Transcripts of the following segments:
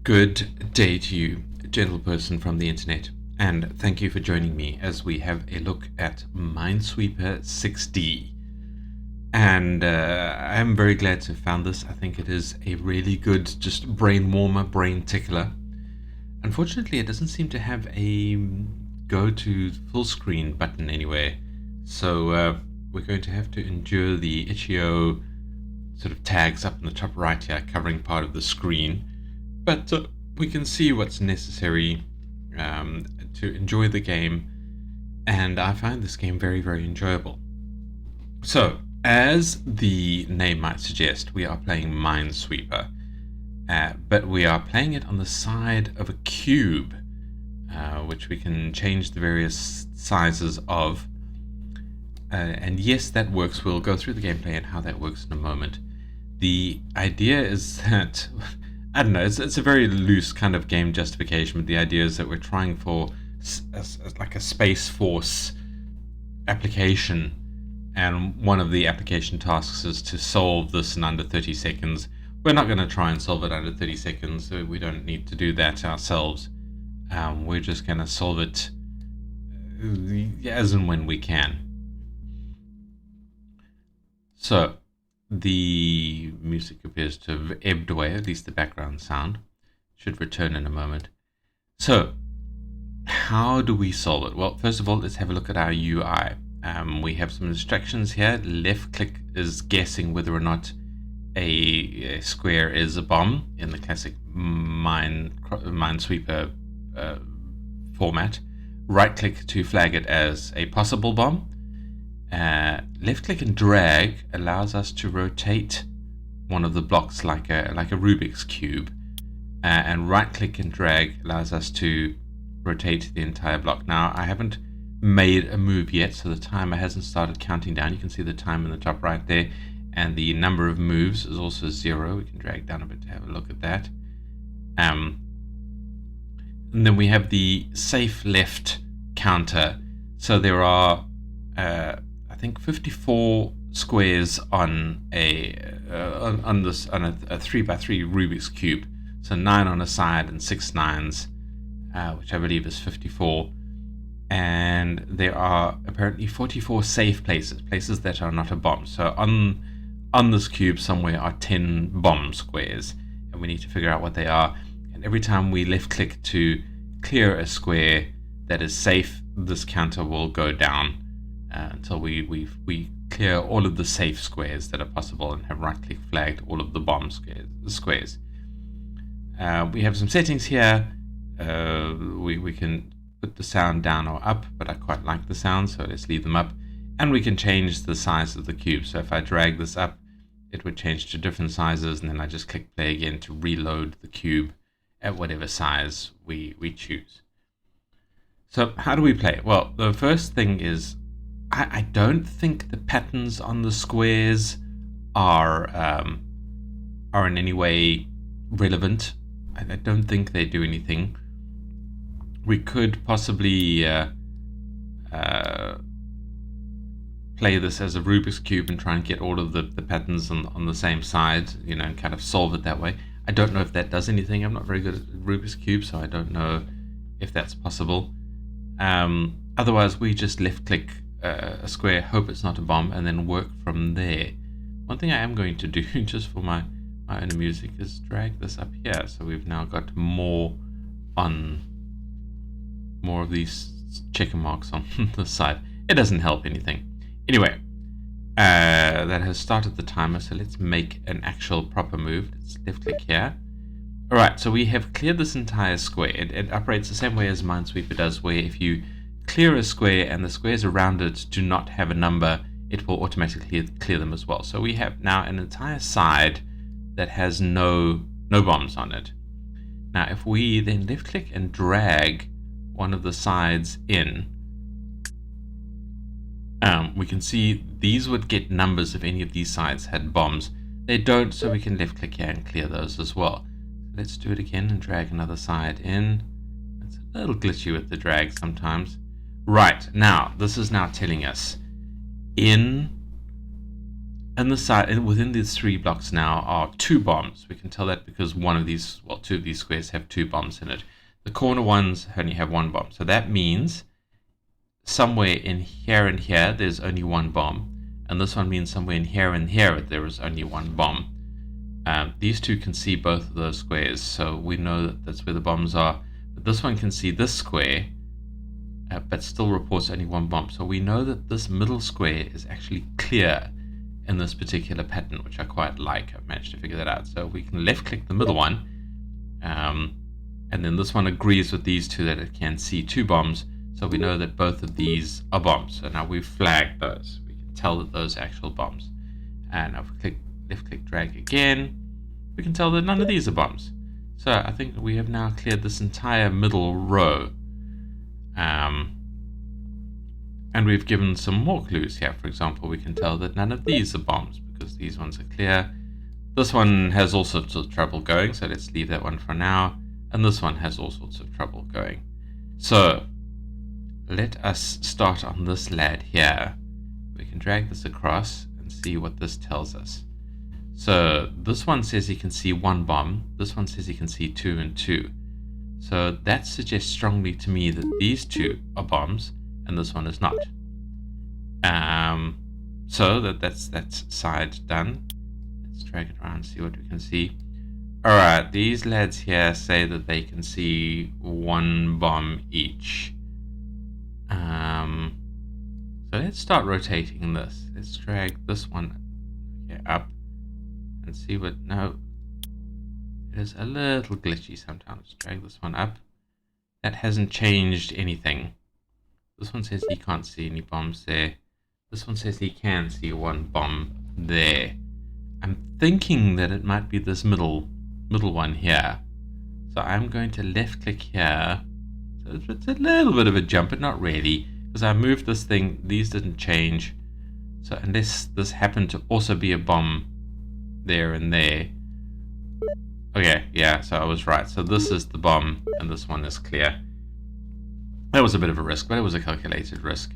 Good day to you, gentle person from the internet, and thank you for joining me as we have a look at Minesweeper 6D. And I'm very glad to have found this. I think it is a really good, just brain warmer, brain tickler. Unfortunately, it doesn't seem to have a go to full screen button anywhere, so we're going to have to endure the itch.io sort of tags up in the top right here covering part of the screen. But we can see what's necessary to enjoy the game, and I find this game very, very enjoyable. So, as the name might suggest, we are playing Minesweeper, but we are playing it on the side of a cube, which we can change the various sizes of. And yes, that works. We'll go through the gameplay and how that works in a moment. The idea is that I don't know, it's a very loose kind of game justification, but the idea is that we're trying for like a Space Force application, and one of the application tasks is to solve this in under 30 seconds. We're not going to try and solve it under 30 seconds, so we don't need to do that ourselves. We're just going to solve it as and when we can. So, the music appears to have ebbed away, at least the background sound. Should return in a moment. So, how do we solve it? Well, first of all, let's have a look at our UI. We have some instructions here. Left click is guessing whether or not a square is a bomb in the classic Minesweeper format. Right click to flag it as a possible bomb. Left click and drag allows us to rotate one of the blocks like a Rubik's cube, and right click and drag allows us to rotate the entire block. Now, I haven't made a move yet, so the timer hasn't started counting down. You can see the time in the top right there, and the number of moves is also 0. We can drag down a bit to have a look at that. And then we have the safe left counter. So there are I think 54 squares on a 3x3 Rubik's cube. So 9 on a side and 6 nines, which I believe is 54. And there are apparently 44 safe places that are not a bomb. So on this cube somewhere are 10 bomb squares, and we need to figure out what they are. And every time we left click to clear a square that is safe, this counter will go down until we clear all of the safe squares that are possible and have right click flagged all of the bomb squares. We have some settings here. We can put the sound down or up, but I quite like the sound, so let's leave them up. And we can change the size of the cube. So if I drag this up, it would change to different sizes, and then I just click play again to reload the cube at whatever size we choose. So how do we play? Well, the first thing is I don't think the patterns on the squares are in any way relevant. I don't think they do anything. We could possibly play this as a Rubik's cube and try and get all of the patterns on the same side, and kind of solve it that way. I don't know if that does anything. I'm not very good at Rubik's cube, so I don't know if that's possible. Otherwise, we just left click a square, hope it's not a bomb, and then work from there. One thing I am going to do just for my own music is drag this up here, so we've now got more of these checker marks on the side. It doesn't help anything. Anyway, that has started the timer, so let's make an actual proper move. Let's left click here. Alright, so we have cleared this entire square. It operates the same way as Minesweeper does, where if you clear a square and the squares around it do not have a number, it will automatically clear them as well. So we have now an entire side that has no bombs on it. Now if we then left click and drag one of the sides in, we can see these would get numbers if any of these sides had bombs. They don't, so we can left click here and clear those as well. Let's do it again and drag another side in. It's a little glitchy with the drag sometimes. Right, now, this is now telling us in And the side, and within these 3 blocks now are 2 bombs. We can tell that because one of these, well, 2 of these squares have 2 bombs in it. The corner ones only have 1 bomb. So that means somewhere in here and here, there's only 1 bomb. And this one means somewhere in here and here, there is only 1 bomb. These 2 can see both of those squares, so we know that that's where the bombs are. But this one can see this square, but still reports only 1 bomb. So we know that this middle square is actually clear in this particular pattern, which I quite like. I've managed to figure that out. So we can left click the middle one, and then this one agrees with these 2 that it can see 2 bombs. So we know that both of these are bombs. So now we've flagged those. We can tell that those are actual bombs. And if we left click drag again, we can tell that none of these are bombs. So I think we have now cleared this entire middle row. And we've given some more clues here. For example, we can tell that none of these are bombs because these ones are clear. This one has all sorts of trouble going, so let's leave that one for now. And this one has all sorts of trouble going. So let us start on this lad here. We can drag this across and see what this tells us. So this one says he can see 1 bomb. This one says he can see 2 and 2. So that suggests strongly to me that these 2 are bombs and this one is not. So that's side done. Let's drag it around and see what we can see. Alright, these lads here say that they can see 1 bomb each. So let's start rotating this. Let's drag this one up and see what... No, it is a little glitchy sometimes. Let's drag this one up. That hasn't changed anything. This one says he can't see any bombs there. This one says he can see 1 bomb there. I'm thinking that it might be this middle one here. So I'm going to left click here. So it's a little bit of a jump, but not really. Because I moved this thing, these didn't change. So unless this happened to also be a bomb there and there. Okay, yeah, so I was right. So this is the bomb and this one is clear. That was a bit of a risk, but it was a calculated risk.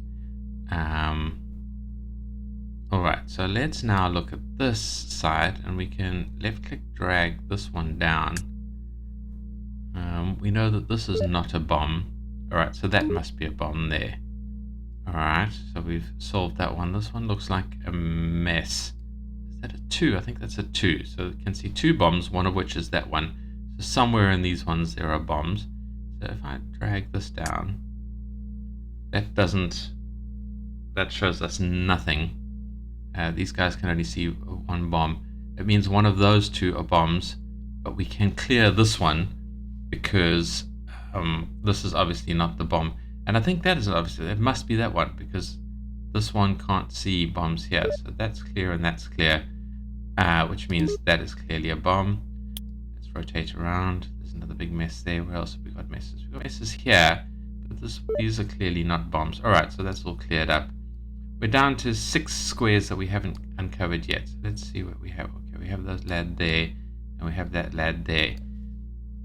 Alright, so let's now look at this side and we can left click drag this one down. We know that this is not a bomb. Alright, so that must be a bomb there. Alright, so we've solved that one. This one looks like a mess. Is that a 2? I think that's a 2. So you can see 2 bombs, one of which is that one. So somewhere in these ones there are bombs. So if I drag this down, that shows us nothing. These guys can only see 1 bomb. It means one of those 2 are bombs, but we can clear this one because this is obviously not the bomb. And I think that is obviously, it must be that one because this one can't see bombs here. So that's clear and that's clear, which means that is clearly a bomb. Let's rotate around. There's another big mess there. Where else have we got messes? We've got messes here, but these are clearly not bombs. All right, so that's all cleared up. We're down to 6 squares that we haven't uncovered yet. So let's see what we have. Okay, we have those lad there, and we have that lad there.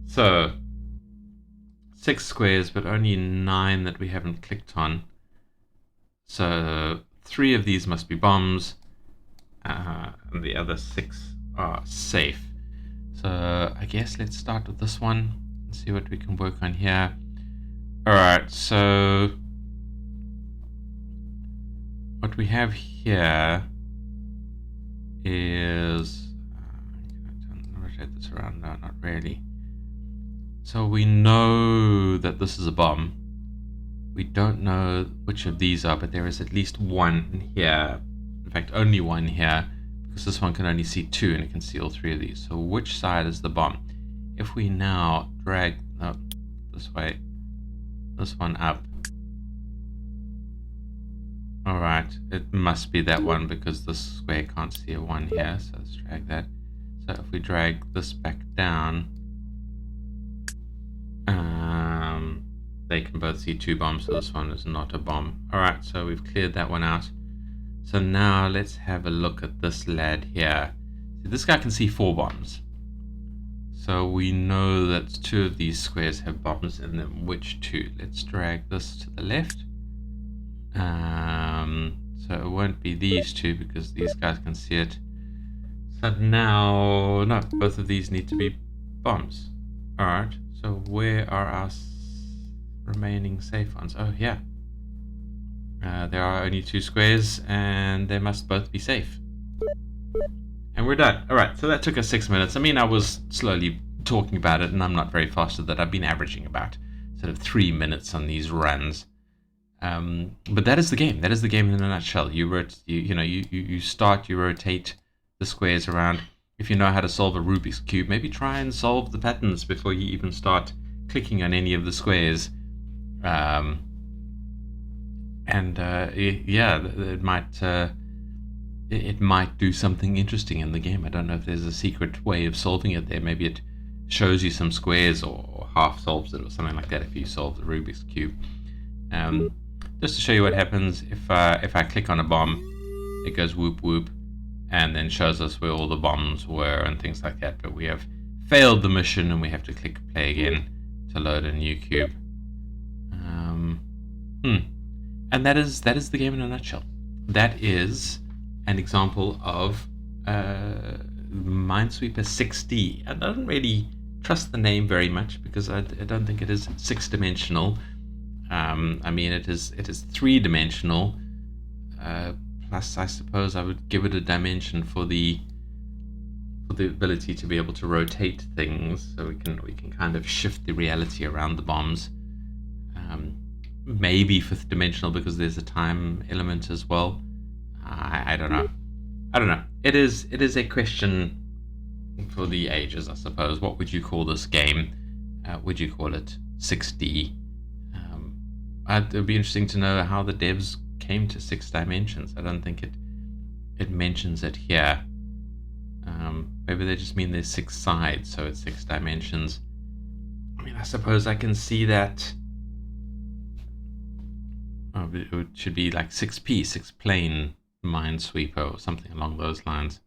So 6 squares, but only 9 that we haven't clicked on. So 3 of these must be bombs, and the other 6 are safe. So I guess let's start with this one and see what we can work on here. Alright, so what we have here is... can I rotate this around? No, not really. So we know that this is a bomb. We don't know which of these are, but there is at least 1 here. In fact, only 1 here, because this one can only see 2 and it can see all 3 of these. So which side is the bomb? If we now drag this way, this one up. Alright, it must be that one because this square can't see a 1 here, so let's drag that. So if we drag this back down, they can both see 2 bombs, so this one is not a bomb. Alright, so we've cleared that one out. So now let's have a look at this lad here. See, this guy can see 4 bombs. So we know that 2 of these squares have bombs in them. Which 2? Let's drag this to the left. So it won't be these two because these guys can see it. So now, no, both of these need to be bombs. Alright, so where are our remaining safe ones? Oh, yeah. There are only 2 squares and they must both be safe. And we're done. Alright, so that took us 6 minutes. I mean, I was slowly talking about it and I'm not very fast at that. I've been averaging about sort of 3 minutes on these runs. But that is the game. That is the game in a nutshell. You start, you rotate the squares around. If you know how to solve a Rubik's Cube, maybe try and solve the patterns before you even start clicking on any of the squares. Yeah, it might do something interesting in the game. I don't know if there's a secret way of solving it there. Maybe it shows you some squares or half solves it or something like that if you solve the Rubik's Cube. Just to show you what happens if I click on a bomb, it goes whoop whoop and then shows us where all the bombs were and things like that. But we have failed the mission and we have to click play again to load a new cube. And that is the game in a nutshell. That is an example of Minesweeper 6D. I don't really trust the name very much because I don't think it is 6-dimensional. I mean, it is 3-dimensional. Plus, I suppose I would give it a dimension for the ability to be able to rotate things, so we can kind of shift the reality around the bombs. Maybe 5th dimensional because there's a time element as well. I don't know. It is a question for the ages, I suppose. What would you call this game? Would you call it 6D? It would be interesting to know how the devs came to 6 dimensions. I don't think it mentions it here. Maybe they just mean there's 6 sides, so it's 6 dimensions. I mean, I suppose I can see that. Oh, it should be like 6P, 6 plane Minesweeper or something along those lines.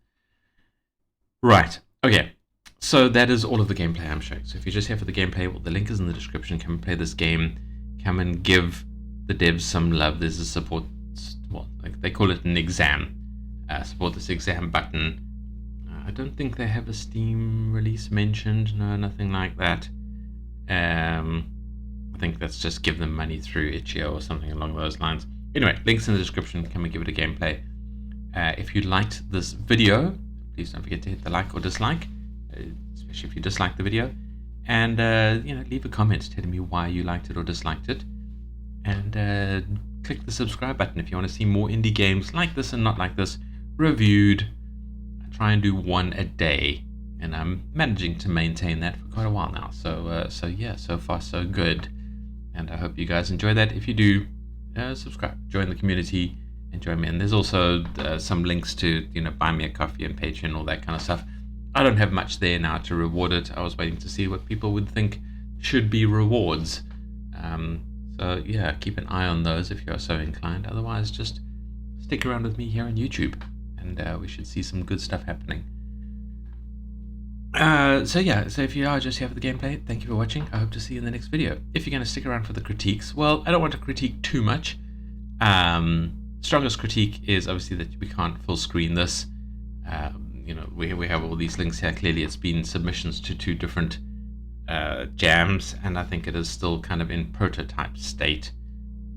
Right. Okay. So that is all of the gameplay I'm showing. So if you're just here for the gameplay, well, the link is in the description. Come and play this game. Come and give the devs some love. There's a support, well, like they call it an exam. Support this exam button. I don't think they have a Steam release mentioned. No, nothing like that. I think that's just give them money through itch.io or something along those lines. Anyway, links in the description. Come and give it a gameplay. If you liked this video, please don't forget to hit the like or dislike, especially if you dislike the video. And leave a comment telling me why you liked it or disliked it. And click the subscribe button if you want to see more indie games like this and not like this reviewed. I try and do 1 a day, and I'm managing to maintain that for quite a while now. So yeah, so far so good. And I hope you guys enjoy that. If you do, subscribe, join the community, and join me. And there's also some links to buy me a coffee and Patreon, all that kind of stuff. I don't have much there now to reward it. I was waiting to see what people would think should be rewards. So yeah, keep an eye on those if you're so inclined. Otherwise, just stick around with me here on YouTube, and we should see some good stuff happening. So if you are just here for the gameplay, thank you for watching. I hope to see you in the next video. If you're going to stick around for the critiques, well, I don't want to critique too much. Strongest critique is obviously that we can't full screen this. We have all these links here. Clearly it's been submissions to 2 different jams, and I think it is still kind of in prototype state.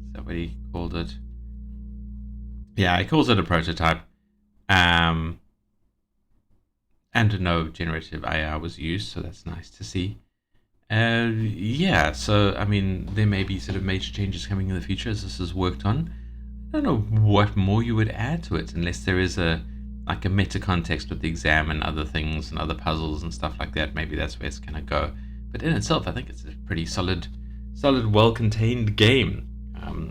Is that what he called it? Yeah, he calls it a prototype. And no generative AI was used, so that's nice to see. Yeah, so I mean, there may be sort of major changes coming in the future as this is worked on. I don't know what more you would add to it, unless there is a meta context with the exam and other things and other puzzles and stuff like that. Maybe that's where it's gonna go. But in itself, I think it's a pretty solid, well-contained game.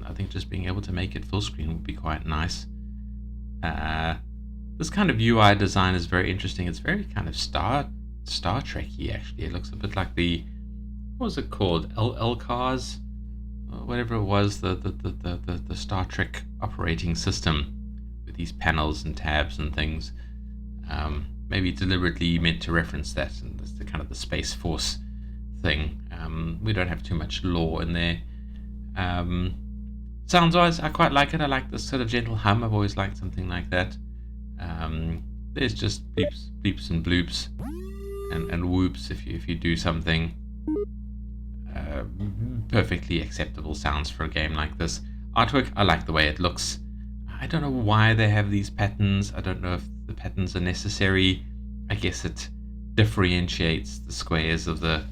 I think just being able to make it full screen would be quite nice. This kind of UI design is very interesting. It's very kind of Star Trek-y, actually. It looks a bit like the, what was it called? LCARS? Whatever it was, the Star Trek operating system with these panels and tabs and things. Maybe deliberately meant to reference that, and that's the kind of the Space Force thing. We don't have too much lore in there. Sounds-wise, I quite like it. I like this sort of gentle hum. I've always liked something like that. There's just bleeps and bloops and whoops if you do something. Perfectly acceptable sounds for a game like this. Artwork, I like the way it looks. I don't know why they have these patterns. I don't know if the patterns are necessary. I guess it differentiates the squares of the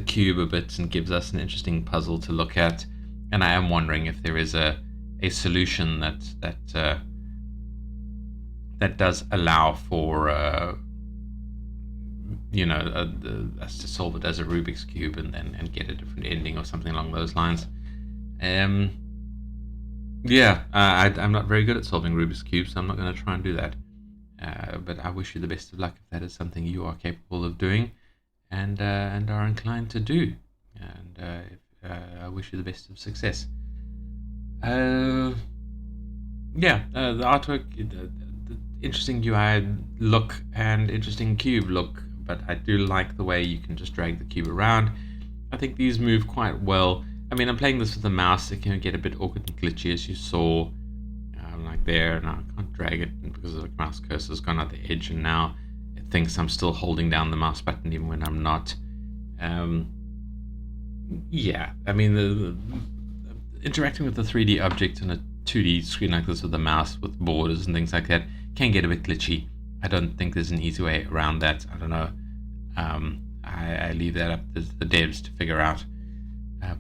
cube a bit and gives us an interesting puzzle to look at. And I am wondering if there is a solution that does allow for us to solve it as a Rubik's cube and get a different ending or something along those lines. I'm not very good at solving Rubik's cubes, so I'm not going to try and do that. But I wish you the best of luck if that is something you are capable of doing and are inclined to do. And I wish you the best of success. The artwork, the interesting UI look and interesting cube look, but I do like the way you can just drag the cube around. I think these move quite well. I mean, I'm playing this with the mouse. It can get a bit awkward and glitchy, as you saw, like there. And I can't drag it because the mouse cursor's gone out the edge, and now it thinks I'm still holding down the mouse button even when I'm not. I mean, the interacting with the 3D object on a 2D screen like this with the mouse, with borders and things like that, can get a bit glitchy. I don't think there's an easy way around that. I don't know. I leave that up to the devs to figure out.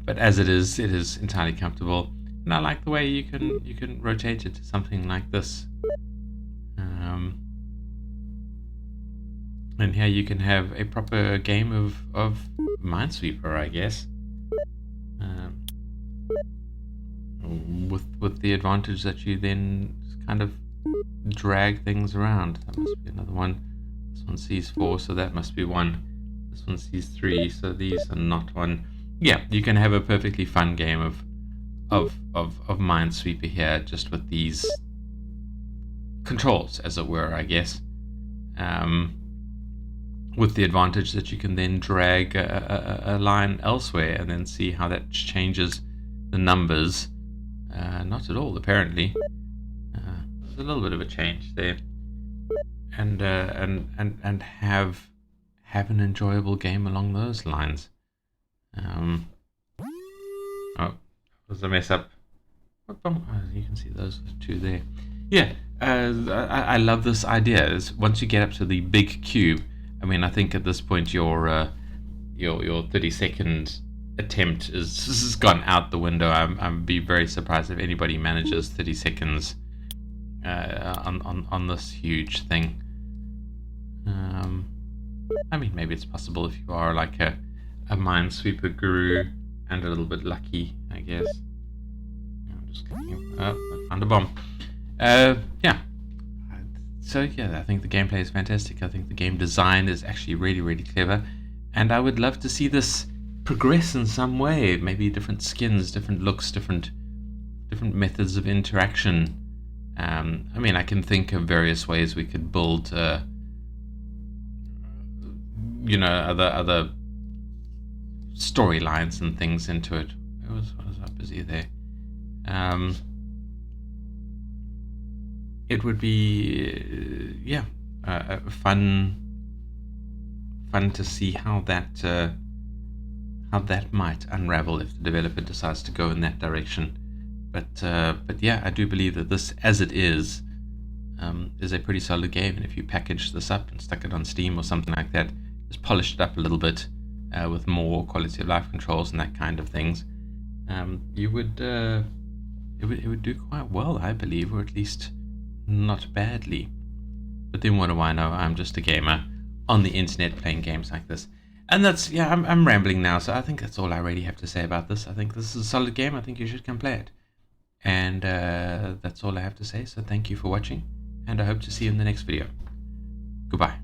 But as it is entirely comfortable, and I like the way you can rotate it to something like this. And here you can have a proper game of Minesweeper, I guess. With the advantage that you then kind of drag things around. That must be another one. This one sees 4, so that must be 1. This one sees 3, so these are not 1. Yeah, you can have a perfectly fun game of Minesweeper here, just with these controls, as it were, I guess. With the advantage that you can then drag a line elsewhere and then see how that changes the numbers. Not at all, apparently. There's a little bit of a change there, and have an enjoyable game along those lines. Oh, was a mess up. You can see those two there. Yeah, I love this idea. Once you get up to the big cube, I mean, I think at this point your 30-second attempt has gone out the window. I'd be very surprised if anybody manages 30 seconds on this huge thing. I mean, maybe it's possible if you are like a Minesweeper guru and a little bit lucky, I guess. I'm just clicking. Oh, I found a bomb. So yeah, I think the gameplay is fantastic. I think the game design is actually really, really clever, and I would love to see this progress in some way. Maybe different skins, different looks, different methods of interaction. I mean, I can think of various ways we could build, other storylines and things into it. I was busy there. It would be, fun to see how that might unravel if the developer decides to go in that direction. But yeah, I do believe that this, as it is a pretty solid game. And if you package this up and stuck it on Steam or something like that, just polished it up a little bit with more quality of life controls and that kind of things, it would do quite well, I believe, or at least not badly. But then what do I know? I'm just a gamer on the internet playing games like this. And that's, I'm rambling now, so I think that's all I really have to say about this. I think this is a solid game. I think you should come play it. And that's all I have to say. So thank you for watching, and I hope to see you in the next video. Goodbye.